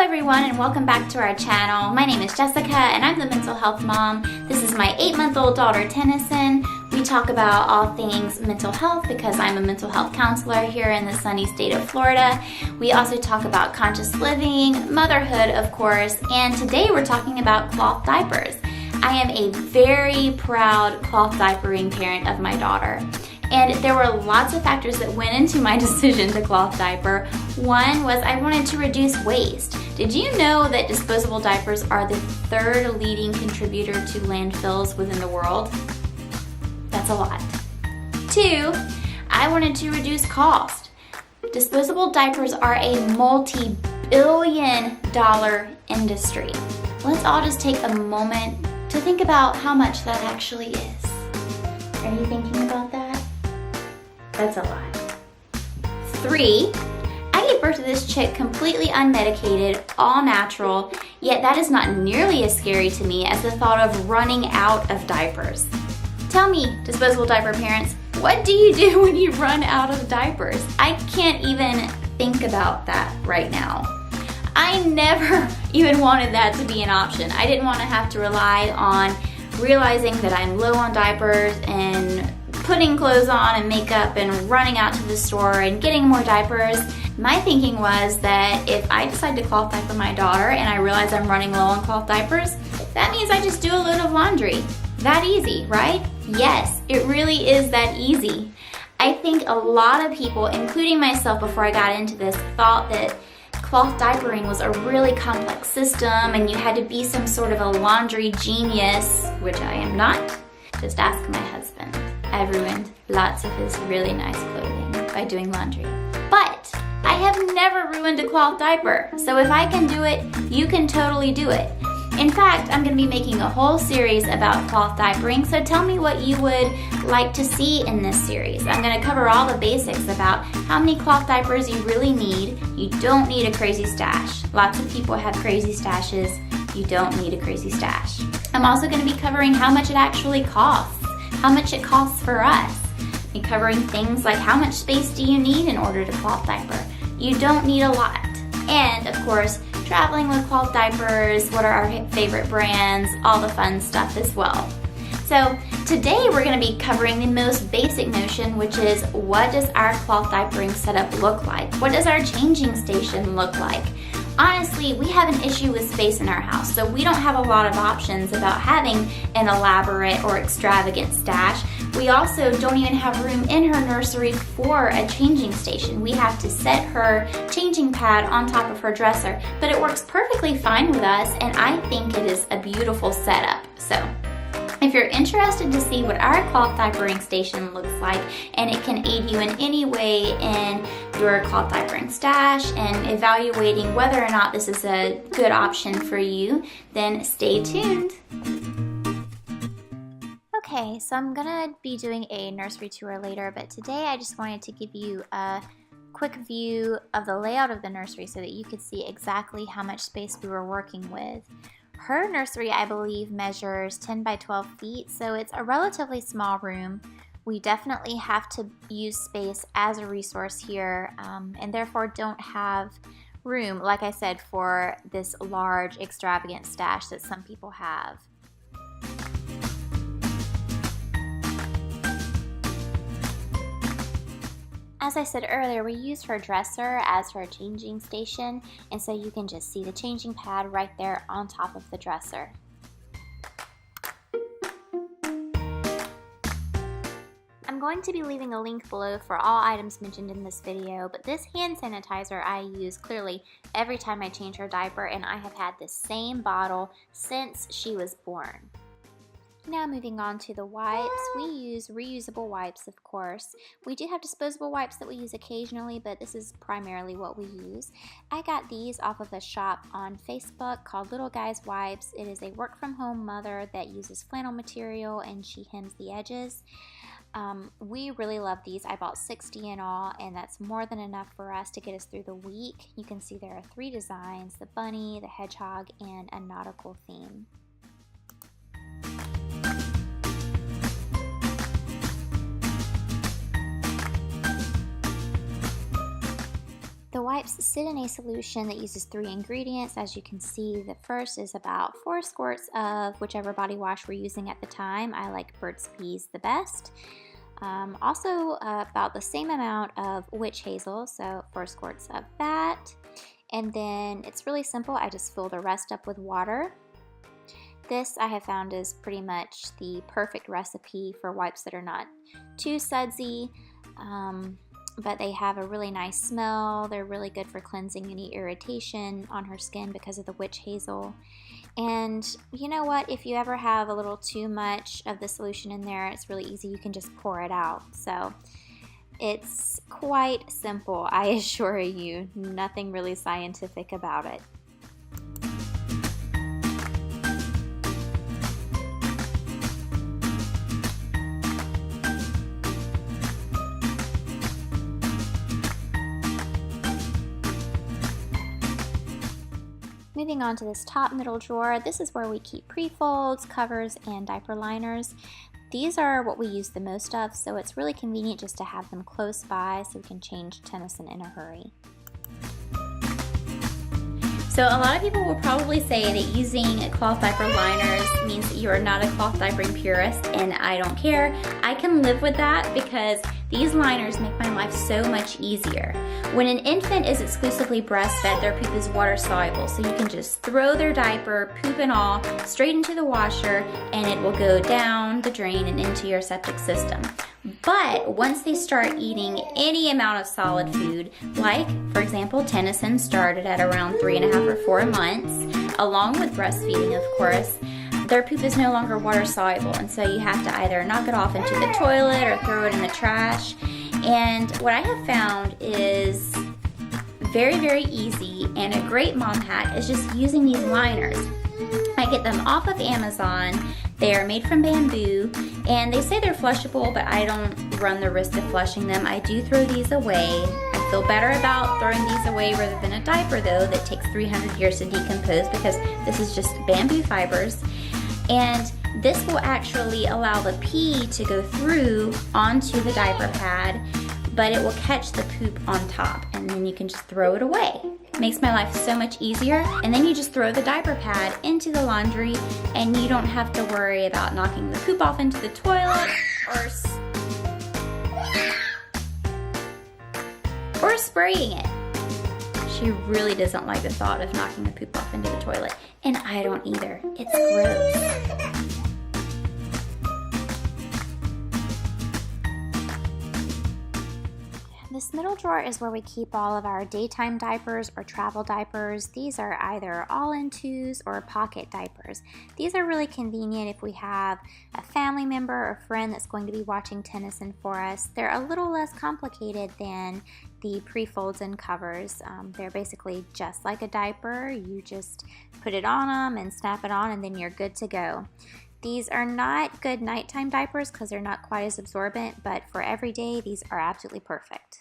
everyone, and welcome back to our channel. My name is Jessica and I'm the mental health mom. This is my 8-month-old daughter Tennyson. We talk about all things mental health because I'm a mental health counselor here in the sunny state of Florida. We also talk about conscious living, motherhood of course, and today we're talking about cloth diapers. I am a very proud cloth diapering parent of my daughter. And there were lots of factors that went into my decision to cloth diaper. One was I wanted to reduce waste. Did you know that disposable diapers are the 3rd leading contributor to landfills within the world? That's a lot. 2, I wanted to reduce cost. Disposable diapers are a multi-billion-dollar industry. Let's all just take a moment to think about how much that actually is. Are you thinking about that? That's a lot. 3, I gave birth to this chick completely unmedicated, all natural, yet that is not nearly as scary to me as the thought of running out of diapers. Tell me, disposable diaper parents, what do you do when you run out of diapers? I can't even think about that right now. I never even wanted that to be an option. I didn't want to have to rely on realizing that I'm low on diapers and putting clothes on and makeup and running out to the store and getting more diapers. My thinking was that if I decide to cloth diaper my daughter and I realize I'm running low on cloth diapers, that means I just do a load of laundry. That easy, right? Yes, it really is that easy. I think a lot of people, including myself before I got into this, thought that cloth diapering was a really complex system and you had to be some sort of a laundry genius, which I am not. Just ask my husband. I've ruined lots of his really nice clothing by doing laundry. But I have never ruined a cloth diaper. So if I can do it, you can totally do it. In fact, I'm going to be making a whole series about cloth diapering, so tell me what you would like to see in this series. I'm going to cover all the basics about how many cloth diapers you really need. You don't need a crazy stash. Lots of people have crazy stashes. You don't need a crazy stash. I'm also going to be covering how much it actually costs. How much it costs for us. And covering things like how much space do you need in order to cloth diaper. You don't need a lot. And of course, traveling with cloth diapers, what are our favorite brands, all the fun stuff as well. So today we're going to be covering the most basic notion, which is what does our cloth diapering setup look like? What does our changing station look like? Honestly, we have an issue with space in our house, so we don't have a lot of options about having an elaborate or extravagant stash. We also don't even have room in her nursery for a changing station. We have to set her changing pad on top of her dresser, but it works perfectly fine with us, and I think it is a beautiful setup. So, if you're interested to see what our cloth diapering station looks like and it can aid you in any way in your cloth diapering stash and evaluating whether or not this is a good option for you, then stay tuned. Okay, so I'm gonna be doing a nursery tour later, but today I just wanted to give you a quick view of the layout of the nursery so that you could see exactly how much space we were working with. Her nursery, I believe, measures 10 by 12 feet, so it's a relatively small room. We definitely have to use space as a resource here, and therefore don't have room, like I said, for this large, extravagant stash that some people have. As I said earlier, we used her dresser as her changing station, and so you can just see the changing pad right there on top of the dresser. I'm going to be leaving a link below for all items mentioned in this video, but this hand sanitizer I use clearly every time I change her diaper, and I have had the same bottle since she was born. Now moving on to the wipes, we use reusable wipes, of course. We do have disposable wipes that we use occasionally, but this is primarily what we use. I got these off of a shop on Facebook called Little Guys Wipes. It is a work-from-home mother that uses flannel material and she hems the edges. We really love these. I bought 60 in all, and that's more than enough for us to get us through the week. You can see there are 3 designs: the bunny, the hedgehog, and a nautical theme. The wipes sit in a solution that uses 3 ingredients. As you can see, the first is about 4 squirts of whichever body wash we're using at the time. I like Burt's Bees the best. Also about the same amount of witch hazel, so 4 squirts of that. And then it's really simple. I just fill the rest up with water. This I have found is pretty much the perfect recipe for wipes that are not too sudsy. But they have a really nice smell. They're really good for cleansing any irritation on her skin because of the witch hazel. And you know what? If you ever have a little too much of the solution in there, it's really easy. You can just pour it out. So it's quite simple, I assure you. Nothing really scientific about it. Moving on to this top middle drawer, this is where we keep pre-folds, covers, and diaper liners. These are what we use the most of, so it's really convenient just to have them close by so we can change Tennyson in a hurry. So a lot of people will probably say that using cloth diaper liners means that you are not a cloth diapering purist, and I don't care. I can live with that because these liners make my life so much easier. When an infant is exclusively breastfed, their poop is water soluble, so you can just throw their diaper, poop and all, straight into the washer, and it will go down the drain and into your septic system. But once they start eating any amount of solid food, like, for example, Tennyson started at around 3.5 or 4 months, along with breastfeeding, of course, their poop is no longer water soluble, and so you have to either knock it off into the toilet or throw it in the trash. And what I have found is very, very easy and a great mom hack is just using these liners. I get them off of Amazon. They are made from bamboo, and they say they're flushable, but I don't run the risk of flushing them. I do throw these away. I feel better about throwing these away rather than a diaper, though, that takes 300 years to decompose, because this is just bamboo fibers. And this will actually allow the pee to go through onto the diaper pad, but it will catch the poop on top, and then you can just throw it away. Makes my life so much easier. And then you just throw the diaper pad into the laundry, and you don't have to worry about knocking the poop off into the toilet or spraying it. She really doesn't like the thought of knocking the poop off into the toilet, and I don't either. It's gross. This middle drawer is where we keep all of our daytime diapers or travel diapers. These are either all-in-twos or pocket diapers. These are really convenient if we have a family member or friend that's going to be watching Tennyson for us. They're a little less complicated than the pre-folds and covers. They're basically just like a diaper. You just put it on them and snap it on, and then you're good to go. These are not good nighttime diapers because they're not quite as absorbent, but for every day, these are absolutely perfect.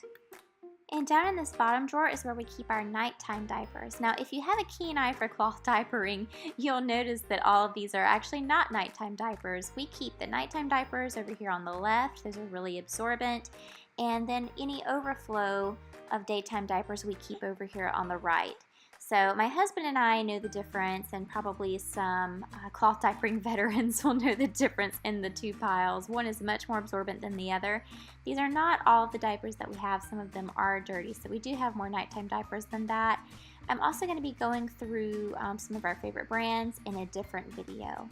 And down in this bottom drawer is where we keep our nighttime diapers. Now, if you have a keen eye for cloth diapering, you'll notice that all of these are actually not nighttime diapers. We keep the nighttime diapers over here on the left. Those are really absorbent. And then any overflow of daytime diapers we keep over here on the right. So my husband and I know the difference, and probably some cloth diapering veterans will know the difference in the two piles. One is much more absorbent than the other. These are not all of the diapers that we have. Some of them are dirty, so we do have more nighttime diapers than that. I'm also going to be going through some of our favorite brands in a different video.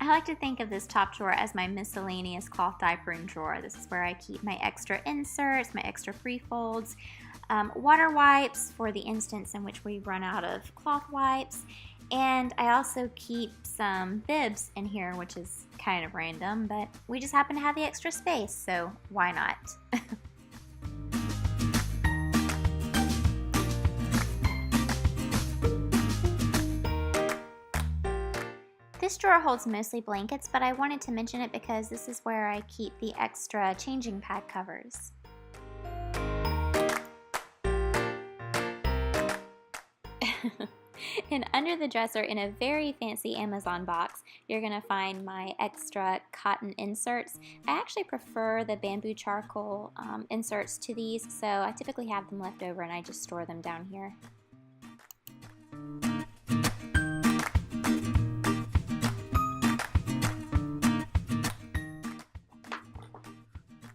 I like to think of this top drawer as my miscellaneous cloth diapering drawer. This is where I keep my extra inserts, my extra pre-folds, water wipes for the instance in which we run out of cloth wipes, and I also keep some bibs in here, which is kind of random, but we just happen to have the extra space, so why not? This drawer holds mostly blankets, but I wanted to mention it because this is where I keep the extra changing pad covers. And under the dresser in a very fancy Amazon box, you're gonna find my extra cotton inserts. I actually prefer the bamboo charcoal inserts to these, so I typically have them left over and I just store them down here.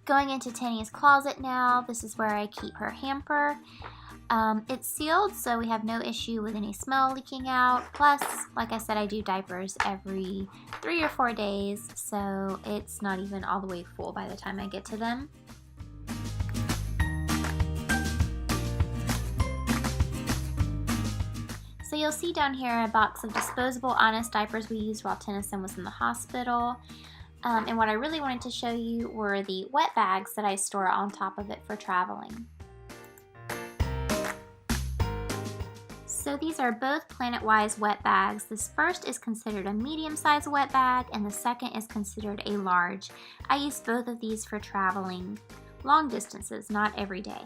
Going into Tanya's closet now, this is where I keep her hamper. It's sealed, so we have no issue with any smell leaking out. Plus, like I said, I do diapers every 3 or 4 days, so it's not even all the way full by the time I get to them. So you'll see down here a box of disposable Honest diapers we used while Tennyson was in the hospital. And what I really wanted to show you were the wet bags that I store on top of it for traveling. So these are both Planet-Wise wet bags. This first is considered a medium-sized wet bag and the second is considered a large. I use both of these for traveling long distances, not every day.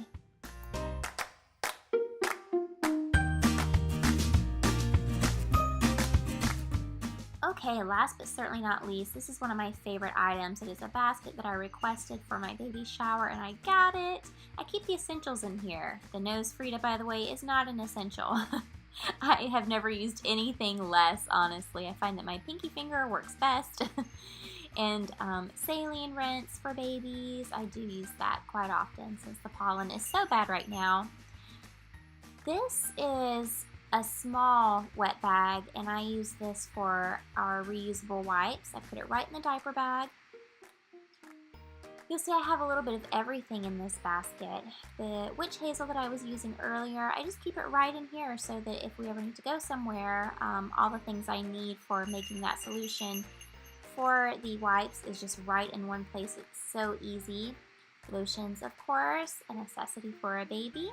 Okay, last but certainly not least, this is one of my favorite items. It is a basket that I requested for my baby's shower and I got it. I keep the essentials in here. The nose Frida, by the way, is not an essential. I have never used anything less, honestly. I find that my pinky finger works best. And saline rinse for babies. I do use that quite often since the pollen is so bad right now. This is a small wet bag and I use this for our reusable wipes. I put it right in the diaper bag. You'll see I have a little bit of everything in this basket. The witch hazel that I was using earlier, I just keep it right in here so that if we ever need to go somewhere, all the things I need for making that solution for the wipes is just right in one place. It's so easy. Lotions, of course, a necessity for a baby.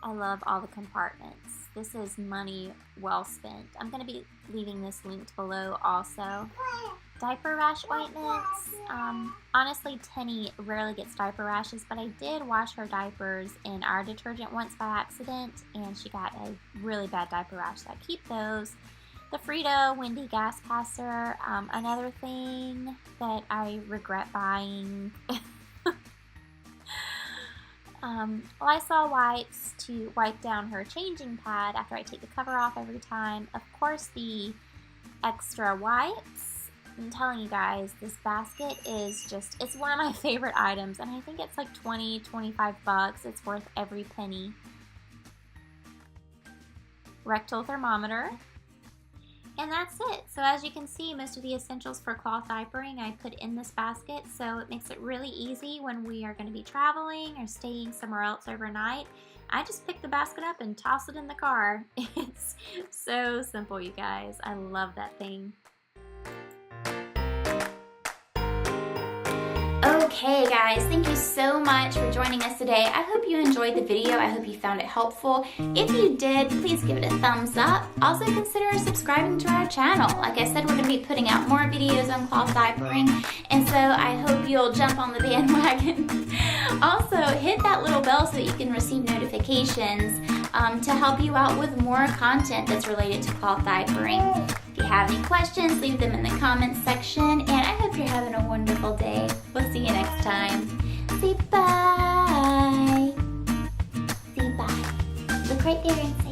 I love all the compartments. This is money well spent. I'm going to be leaving this linked below also. Diaper rash ointments. Honestly, Tenny rarely gets diaper rashes, but I did wash her diapers in our detergent once by accident, and she got a really bad diaper rash, so I keep those. The Frida Windy Gas Passer. Another thing that I regret buying. Lysol wipes to wipe down her changing pad after I take the cover off every time. Of course, the extra wipes. I'm telling you guys, this basket is just, it's one of my favorite items, and I think it's like 20-25 bucks. It's worth every penny. Rectal thermometer. And that's it. So as you can see, most of the essentials for cloth diapering I put in this basket, so it makes it really easy when we are going to be traveling or staying somewhere else overnight. I just pick the basket up and toss it in the car. It's so simple, you guys. I love that thing. Okay guys, thank you so much for joining us today. I hope you enjoyed the video. I hope you found it helpful. If you did, please give it a thumbs up. Also consider subscribing to our channel. Like I said, we're going to be putting out more videos on cloth diapering, and so I hope you'll jump on the bandwagon. Also, hit that little bell so that you can receive notifications to help you out with more content that's related to cloth diapering. If you have any questions, leave them in the comments section, and I hope you're having a wonderful day. We'll see you next time. Say bye. Say bye. Look right there and say